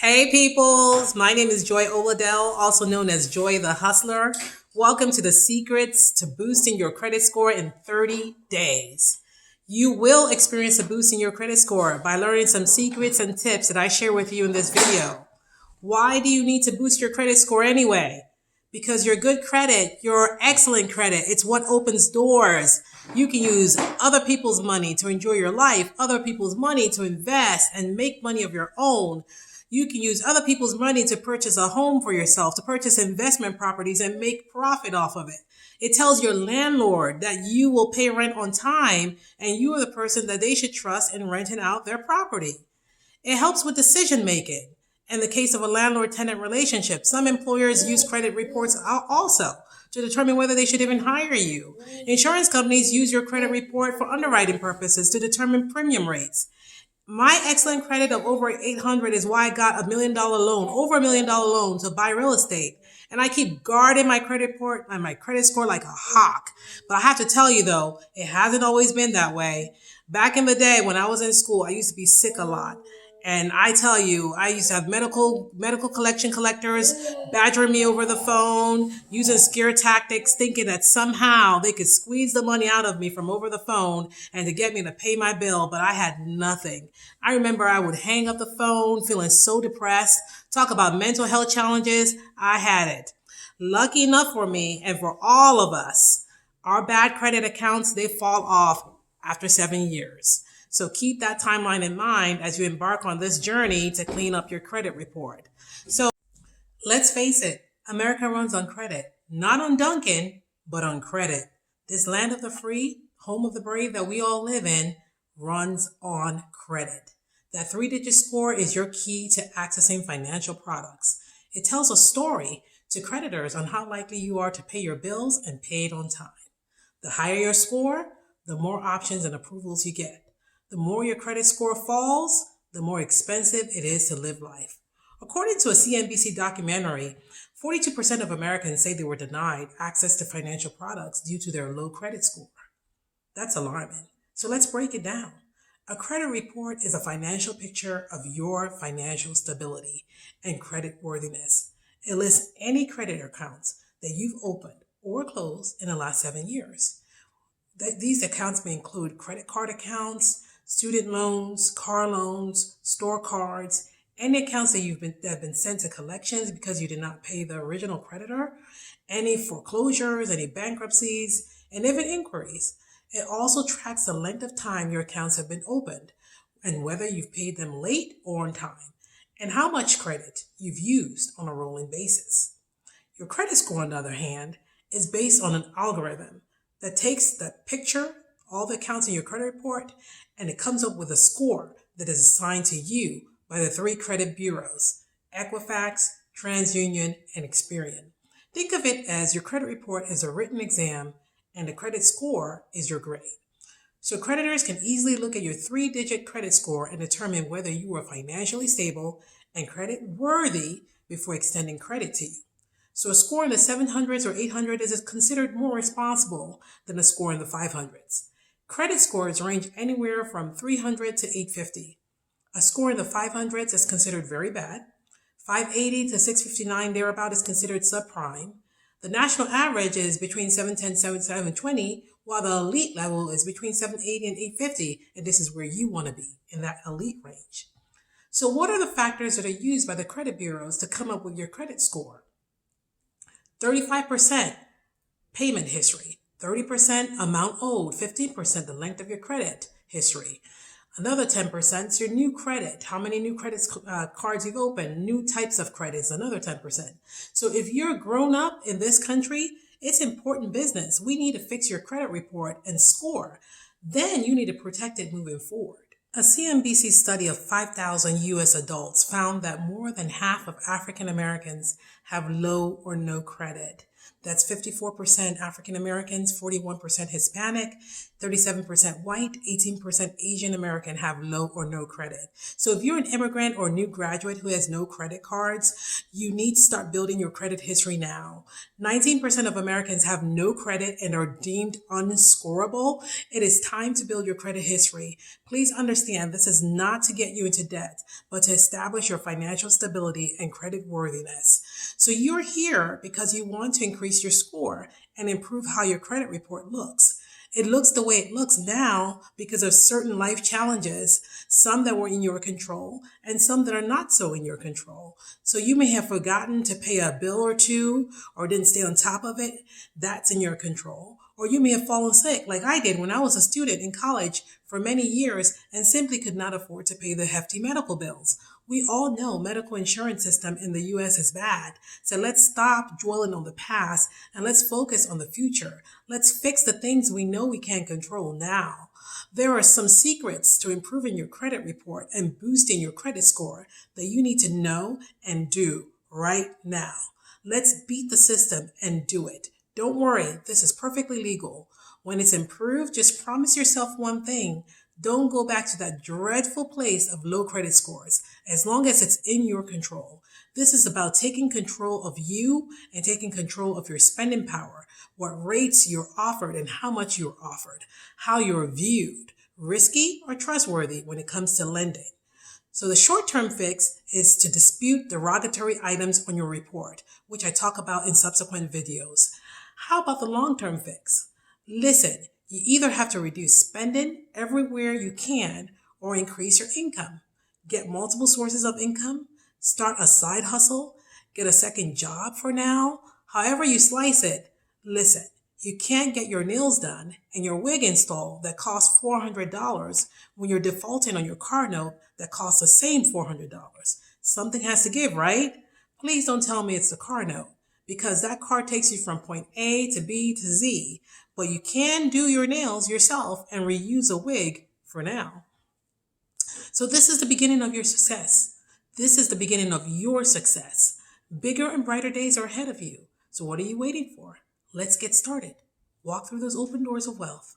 Hey peoples, my name is Joy Oladell, also known as Joy the Hustler. Welcome to the secrets to boosting your credit score in 30 days. You will experience a boost in your credit score by learning some secrets and tips that I share with you in this video. Why do you need to boost your credit score anyway? Because your good credit, your excellent credit, it's what opens doors. You can use other people's money to enjoy your life, other people's money to invest and make money of your own. You can use other people's money to purchase a home for yourself, to purchase investment properties and make profit off of it. It tells your landlord that you will pay rent on time and you are the person that they should trust in renting out their property. It helps with decision making. In the case of a landlord-tenant relationship, some employers use credit reports also to determine whether they should even hire you. Insurance companies use your credit report for underwriting purposes to determine premium rates. My excellent credit of over 800 is why I got $1 million loan, over $1 million loan to buy real estate. And I keep guarding my credit report and my credit score like a hawk. But I have to tell you though, it hasn't always been that way. Back in the day when I was in school, I used to be sick a lot. And I tell you, I used to have medical collection collectors badgering me over the phone, using scare tactics, thinking that somehow they could squeeze the money out of me from over the phone and to get me to pay my bill, but I had nothing. I remember I would hang up the phone feeling so depressed, talk about mental health challenges. I had it. Lucky enough for me and for all of us, our bad credit accounts, they fall off after 7 years. So keep that timeline in mind as you embark on this journey to clean up your credit report. So let's face it, America runs on credit, not on Duncan, but on credit. This land of the free, home of the brave that we all live in runs on credit. That 3-digit score is your key to accessing financial products. It tells a story to creditors on how likely you are to pay your bills and pay it on time. The higher your score, the more options and approvals you get. The more your credit score falls, the more expensive it is to live life. According to a CNBC documentary, 42% of Americans say they were denied access to financial products due to their low credit score. That's alarming. So let's break it down. A credit report is a financial picture of your financial stability and credit worthiness. It lists any credit accounts that you've opened or closed in the last 7 years. These accounts may include credit card accounts, student loans, car loans, store cards, any accounts that have been sent to collections because you did not pay the original creditor, any foreclosures, any bankruptcies, and even inquiries. It also tracks the length of time your accounts have been opened and whether you've paid them late or on time, and how much credit you've used on a rolling basis. Your credit score, on the other hand, is based on an algorithm that takes the picture, all the accounts in your credit report, and it comes up with a score that is assigned to you by the 3 credit bureaus, Equifax, TransUnion, and Experian. Think of it as your credit report is a written exam and the credit score is your grade. So creditors can easily look at your 3-digit credit score and determine whether you are financially stable and credit worthy before extending credit to you. So a score in the 700s or 800s is considered more responsible than a score in the 500s. Credit scores range anywhere from 300 to 850. A score in the 500s is considered very bad. 580 to 659 thereabout is considered subprime. The national average is between 710 and 720, while the elite level is between 780 and 850, and this is where you want to be, in that elite range. So what are the factors that are used by the credit bureaus to come up with your credit score? 35% payment history, 30% amount owed, 15% the length of your credit history. Another 10% is your new credit, how many new credit cards you've opened, new types of credits, another 10%. So if you're grown up in this country, it's important business. We need to fix your credit report and score. Then you need to protect it moving forward. A CNBC study of 5,000 U.S. adults found that more than half of African Americans have low or no credit. That's 54% African Americans, 41% Hispanic, 37% white, 18% Asian American have low or no credit. So if you're an immigrant or new graduate who has no credit cards, you need to start building your credit history now. 19% of Americans have no credit and are deemed unscorable. It is time to build your credit history. Please understand this is not to get you into debt, but to establish your financial stability and credit worthiness. So you're here because you want to increase your score and improve how your credit report looks. It looks the way it looks now because of certain life challenges, some that were in your control and some that are not so in your control. So you may have forgotten to pay a bill or two or didn't stay on top of it. That's in your control. Or you may have fallen sick like I did when I was a student in college for many years and simply could not afford to pay the hefty medical bills. We all know medical insurance system in the U.S. is bad. So let's stop dwelling on the past and let's focus on the future. Let's fix the things we know we can't control now. There are some secrets to improving your credit report and boosting your credit score that you need to know and do right now. Let's beat the system and do it. Don't worry, this is perfectly legal. When it's improved, just promise yourself one thing. Don't go back to that dreadful place of low credit scores, as long as it's in your control. This is about taking control of you and taking control of your spending power, what rates you're offered and how much you're offered, how you're viewed, risky or trustworthy when it comes to lending. So the short-term fix is to dispute derogatory items on your report, which I talk about in subsequent videos. How about the long-term fix? Listen, you either have to reduce spending everywhere you can or increase your income. Get multiple sources of income, start a side hustle, get a second job for now. However you slice it, listen, you can't get your nails done and your wig installed that costs $400 when you're defaulting on your car note that costs the same $400. Something has to give, right? Please don't tell me it's the car note, because that car takes you from point A to B to Z, but you can do your nails yourself and reuse a wig for now. So this is the beginning of your success. This is the beginning of your success. Bigger and brighter days are ahead of you. So what are you waiting for? Let's get started. Walk through those open doors of wealth.